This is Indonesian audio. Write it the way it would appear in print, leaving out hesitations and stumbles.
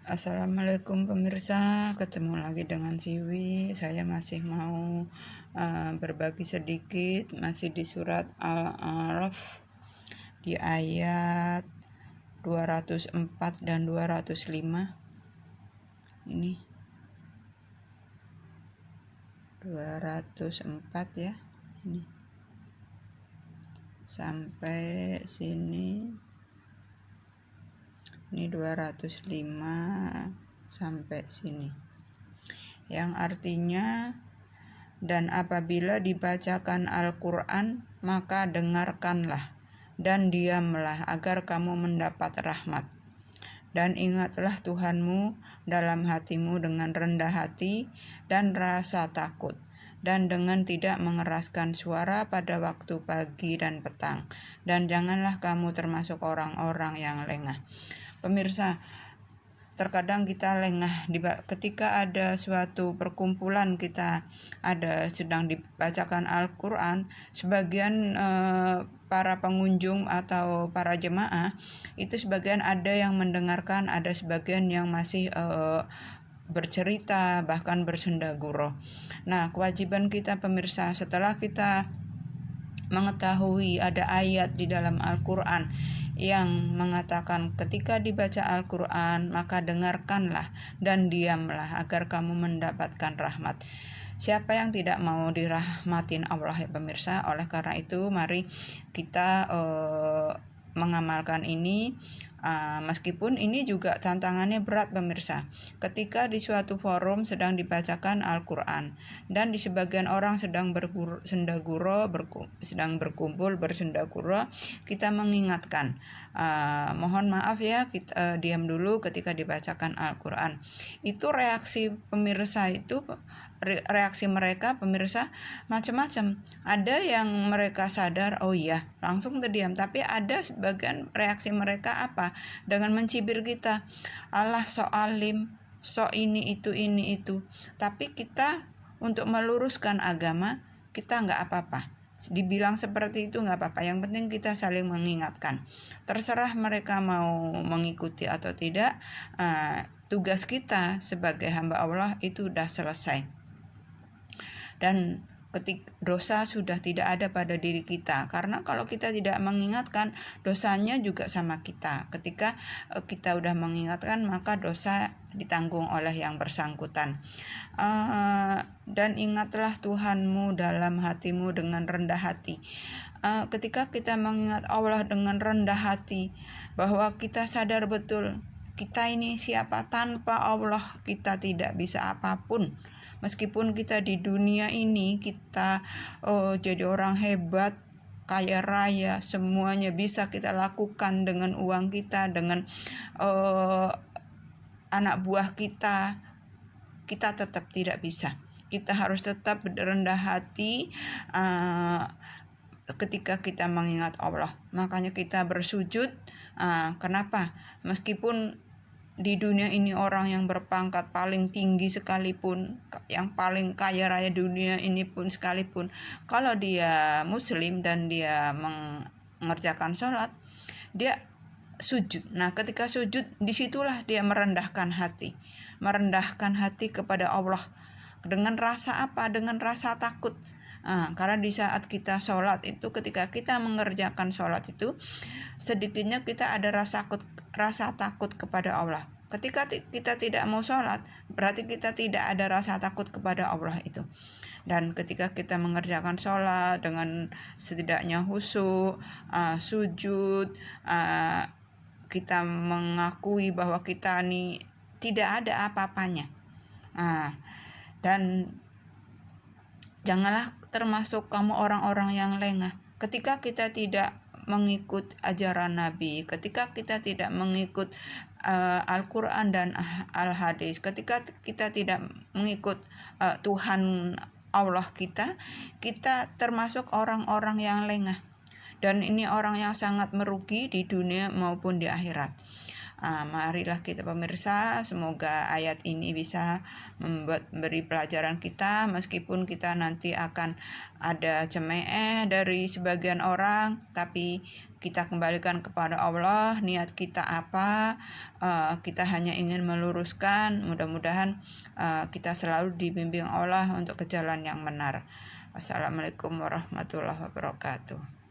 Assalamualaikum pemirsa, ketemu lagi dengan Siwi. Saya masih mau berbagi sedikit, masih di surat Al-A'raf di ayat 204 dan 205. Ini 204 ya. Ini sampai sini. Ini 205 sampai sini. Yang artinya, dan apabila dibacakan Al-Quran, maka dengarkanlah dan diamlah agar kamu mendapat rahmat. Dan ingatlah Tuhanmu dalam hatimu dengan rendah hati dan rasa takut, dan dengan tidak mengeraskan suara pada waktu pagi dan petang. Dan janganlah kamu termasuk orang-orang yang lengah. Pemirsa, terkadang kita lengah ketika ada suatu perkumpulan, kita ada sedang dibacakan Al-Quran, sebagian para pengunjung atau para jemaah itu sebagian ada yang mendengarkan, ada sebagian yang masih bercerita, bahkan bersendagurau. Nah, kewajiban kita pemirsa, setelah kita mengetahui ada ayat di dalam Al-Quran yang mengatakan ketika dibaca Al-Quran maka dengarkanlah dan diamlah agar kamu mendapatkan rahmat. Siapa yang tidak mau dirahmatin Allah ya pemirsa? Oleh karena itu mari kita mengamalkan ini. Meskipun ini juga tantangannya berat pemirsa, ketika di suatu forum sedang dibacakan Al-Quran dan di sebagian orang sedang sedang berkumpul bersendagurau, kita mengingatkan, mohon maaf ya, kita diam dulu ketika dibacakan Al-Quran. Itu reaksi pemirsa itu, reaksi mereka pemirsa macam-macam. Ada yang mereka sadar, oh iya, langsung terdiam. Tapi ada sebagian reaksi mereka apa? Dengan mencibir kita, Allah so alim, so ini itu. Tapi kita untuk meluruskan agama, kita nggak apa-apa. Dibilang seperti itu nggak apa-apa. Yang penting kita saling mengingatkan. Terserah mereka mau mengikuti atau tidak. Tugas kita sebagai hamba Allah itu udah selesai. Dan ketika dosa sudah tidak ada pada diri kita, karena kalau kita tidak mengingatkan, dosanya juga sama kita. Ketika kita udah mengingatkan, maka dosa ditanggung oleh yang bersangkutan. Dan ingatlah Tuhanmu dalam hatimu dengan rendah hati. Ketika kita mengingat Allah dengan rendah hati, bahwa kita sadar betul kita ini siapa, tanpa Allah kita tidak bisa apapun. Meskipun kita di dunia ini kita jadi orang hebat, kaya raya, semuanya bisa kita lakukan dengan uang kita, dengan anak buah kita tetap tidak bisa. Kita harus tetap rendah hati ketika kita mengingat Allah. Makanya kita bersujud. Kenapa? Meskipun di dunia ini orang yang berpangkat paling tinggi sekalipun, yang paling kaya raya dunia ini pun sekalipun, kalau dia muslim dan dia mengerjakan sholat, dia sujud. Nah, ketika sujud, disitulah dia merendahkan hati kepada Allah. Dengan rasa apa? Dengan rasa takut. Karena di saat kita sholat itu, ketika kita mengerjakan sholat itu, sedikitnya kita ada rasa takut kepada Allah. Ketika kita tidak mau sholat, berarti kita tidak ada rasa takut kepada Allah itu. Dan ketika kita mengerjakan sholat dengan setidaknya khusyuk, sujud, kita mengakui bahwa kita ini tidak ada apa-apanya. Dan janganlah termasuk kamu orang-orang yang lengah. Ketika kita tidak mengikut ajaran Nabi, ketika kita tidak mengikut Al-Quran dan Al-Hadis, ketika kita tidak mengikut Tuhan Allah kita termasuk orang-orang yang lengah. Dan ini orang yang sangat merugi di dunia maupun di akhirat. Marilah kita pemirsa, semoga ayat ini bisa memberi pelajaran kita, meskipun kita nanti akan ada cemooh dari sebagian orang, tapi kita kembalikan kepada Allah, niat kita apa, kita hanya ingin meluruskan, mudah-mudahan kita selalu dibimbing Allah untuk ke jalan yang benar. Wassalamualaikum warahmatullahi wabarakatuh.